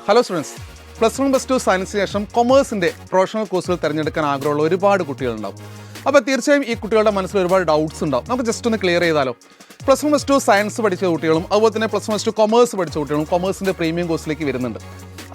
Hello students, +1 +2 സയൻസിന് ശേഷം കൊമേഴ്സിൻ്റെ professional കോഴ്സുകൾ തിരഞ്ഞെടുക്കാൻ ആഗ്രഹമുള്ള ഒരുപാട് കുട്ടികളുണ്ടാവും. അപ്പോൾ തീർച്ചയായും ഈ കുട്ടികളുടെ മനസ്സിൽ ഒരുപാട് ഡൗട്ട്സ് ഉണ്ടാവും. നമുക്ക് ജസ്റ്റ് ഒന്ന് ക്ലിയർ ചെയ്താലോ. +1 +2 സയൻസ് പഠിച്ച കുട്ടികളും അതുപോലെ തന്നെ +1 +2 കൊമേഴ്സ് പഠിച്ച കുട്ടികളും കൊമേഴ്സിൻ്റെ പ്രീമിയം കോഴ്സിലേക്ക് വരുന്നുണ്ട്.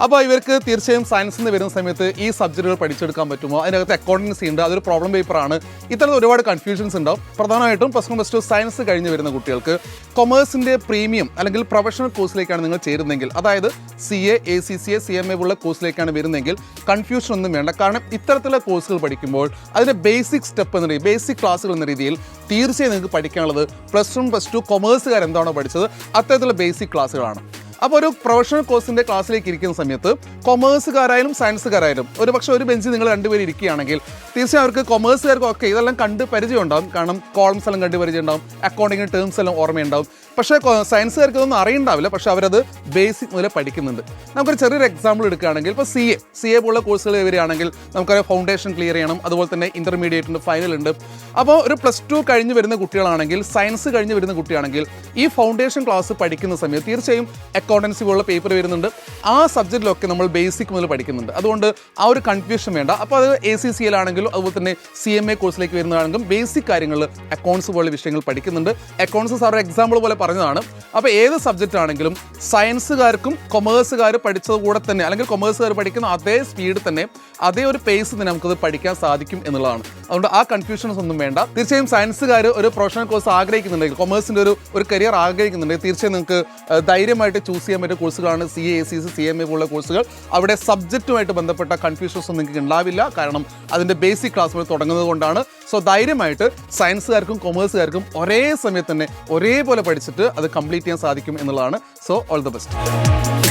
അപ്പോൾ ഇവർക്ക് തീർച്ചയായും സയൻസിൽ നിന്ന് വരുന്ന സമയത്ത് ഈ സബ്ജക്റ്റുകൾ പഠിച്ചെടുക്കാൻ പറ്റുമോ, അതിനകത്ത് അക്കൗണ്ടൻസി ഉണ്ട്, അതൊരു പ്രോബ്ലം പേപ്പറാണ്, ഇത്തരത്തിൽ ഒരുപാട് കൺഫ്യൂഷൻസ് ഉണ്ടാവും. പ്രധാനമായിട്ടും +1 +2 സയൻസ് കഴിഞ്ഞ് വരുന്ന കുട്ടികൾക്ക് കൊമേഴ്സിൻ്റെ പ്രീമിയം അല്ലെങ്കിൽ പ്രൊഫഷണൽ കോഴ്സിലേക്കാണ് നിങ്ങൾ ചേരുന്നതെങ്കിൽ, അതായത് CA, ACCA, CMA ഉള്ള കോഴ്സിലേക്കാണ് വരുന്നതെങ്കിൽ കൺഫ്യൂഷൻ ഒന്നും വേണ്ട. കാരണം ഇത്തരത്തിലുള്ള കോഴ്സുകൾ പഠിക്കുമ്പോൾ അതിൻ്റെ ബേസിക് സ്റ്റെപ്പ് എന്ന രീതിയിൽ, ബേസിക് ക്ലാസ്സുകൾ എന്ന രീതിയിൽ തീർച്ചയായും നിങ്ങൾക്ക് പഠിക്കാനുള്ളത് +1 +2 കൊമേഴ്സുകാർ എന്താണോ പഠിച്ചത് അത്തരത്തിലുള്ള ബേസിക് ക്ലാസ്സുകളാണ്. അപ്പോൾ ഒരു പ്രൊഫഷണൽ കോഴ്സിൻ്റെ ക്ലാസ്സിലേക്ക് ഇരിക്കുന്ന സമയത്ത് കൊമേഴ്സുകാരായാലും സയൻസുകാരായാലും ഒരു പക്ഷേ ഒരു ബെഞ്ചിൽ നിങ്ങൾ രണ്ടുപേരും ഇരിക്കുകയാണെങ്കിൽ തീർച്ചയായും അവർക്ക് കൊമേഴ്സുകാർക്കൊക്കെ ഇതെല്ലാം കണ്ട് പരിചയം ഉണ്ടാവും. കാരണം കോളംസ് എല്ലാം കണ്ട് പരിചയം ഉണ്ടാവും, അക്കൗണ്ടിങ്ങിൻ്റെ ടേംസ് എല്ലാം ഓർമ്മയുണ്ടാവും. പക്ഷേ സയൻസുകാർക്ക് ഇതൊന്നും അറിയണ്ടാവില്ല, പക്ഷേ അവരത് ബേസിക് മുതലേ പഠിക്കുന്നുണ്ട്. നമുക്കൊരു ചെറിയൊരു എക്സാമ്പിൾ എടുക്കുകയാണെങ്കിൽ ഇപ്പോൾ CA പോലുള്ള കോഴ്സുകൾ വരികയാണെങ്കിൽ നമുക്കൊരു ഫൗണ്ടേഷൻ ക്ലിയർ ചെയ്യണം, അതുപോലെ തന്നെ ഇൻ്റർമീഡിയറ്റ് ഉണ്ട്, ഫൈനൽ ഉണ്ട്. അപ്പോൾ ഒരു +2 കഴിഞ്ഞ് വരുന്ന കുട്ടികളാണെങ്കിൽ, സയൻസ് കഴിഞ്ഞ് വരുന്ന കുട്ടിയാണെങ്കിൽ ഈ ഫൗണ്ടേഷൻ ക്ലാസ് പഠിക്കുന്ന സമയത്ത് തീർച്ചയായും അക്കൗണ്ടൻസി പോലുള്ള പേപ്പർ വരുന്നുണ്ട്. ആ സബ്ജക്റ്റിലൊക്കെ നമ്മൾ ബേസിക് മുതൽ പഠിക്കുന്നുണ്ട്. അതുകൊണ്ട് ആ ഒരു കൺഫ്യൂഷൻ വേണ്ട. അപ്പോൾ അത് ACCA ആണെങ്കിലും അതുപോലെ തന്നെ CMA കോഴ്സിലേക്ക് വരുന്നതാണെങ്കിലും ബേസിക് കാര്യങ്ങൾ അക്കൗണ്ട്സ് പോലുള്ള വിഷയങ്ങൾ പഠിക്കുന്നുണ്ട്. അക്കൗണ്ട്സ് സാർ എക്സാമ്പിൾ പോലെ പറഞ്ഞതാണ്. അപ്പോൾ ഏത് സബ്ജക്റ്റ് ആണെങ്കിലും സയൻസുകാർക്കും കൊമേഴ്സുകാർ പഠിച്ചത് കൂടെ തന്നെ, അല്ലെങ്കിൽ കൊമേഴ്സുകാർ പഠിക്കുന്ന അതേ സ്പീഡ് തന്നെ, അതേ ഒരു പേസ് തന്നെ നമുക്കത് പഠിക്കാൻ സാധിക്കും എന്നുള്ളതാണ്. അതുകൊണ്ട് ആ കൺഫ്യൂഷൻസ് ഒന്നും വേണ്ട. തീർച്ചയായും സയൻസുകാർ ഒരു പ്രൊഫഷണൽ കോഴ്സ് ആഗ്രഹിക്കുന്നുണ്ടെങ്കിൽ, കൊമേഴ്സിൻ്റെ ഒരു കരിയർ ആഗ്രഹിക്കുന്നുണ്ടെങ്കിൽ തീർച്ചയായും നിങ്ങൾക്ക് ധൈര്യമായിട്ട് ചൂസ് ചെയ്യാൻ പറ്റിയ കോഴ്സുകളാണ് CA, ACCA, CMA പോലുള്ള കോഴ്സുകൾ. അവിടെ സബ്ജക്റ്റുമായിട്ട് ബന്ധപ്പെട്ട കൺഫ്യൂഷൻസ് ഒന്നും നിങ്ങൾക്ക് ഉണ്ടാവില്ല. കാരണം അതിൻ്റെ ബേസിക് ക്ലാസ്സുകൾ തുടങ്ങുന്നത് കൊണ്ടാണ്. സോ ധൈര്യമായിട്ട് സയൻസുകാർക്കും കൊമേഴ്സുകാർക്കും ഒരേ സമയത്ത് തന്നെ ഒരേപോലെ പഠിച്ചിട്ട് അത് കംപ്ലീറ്റ് ചെയ്യാൻ സാധിക്കും എന്നുള്ളതാണ്. So all the best.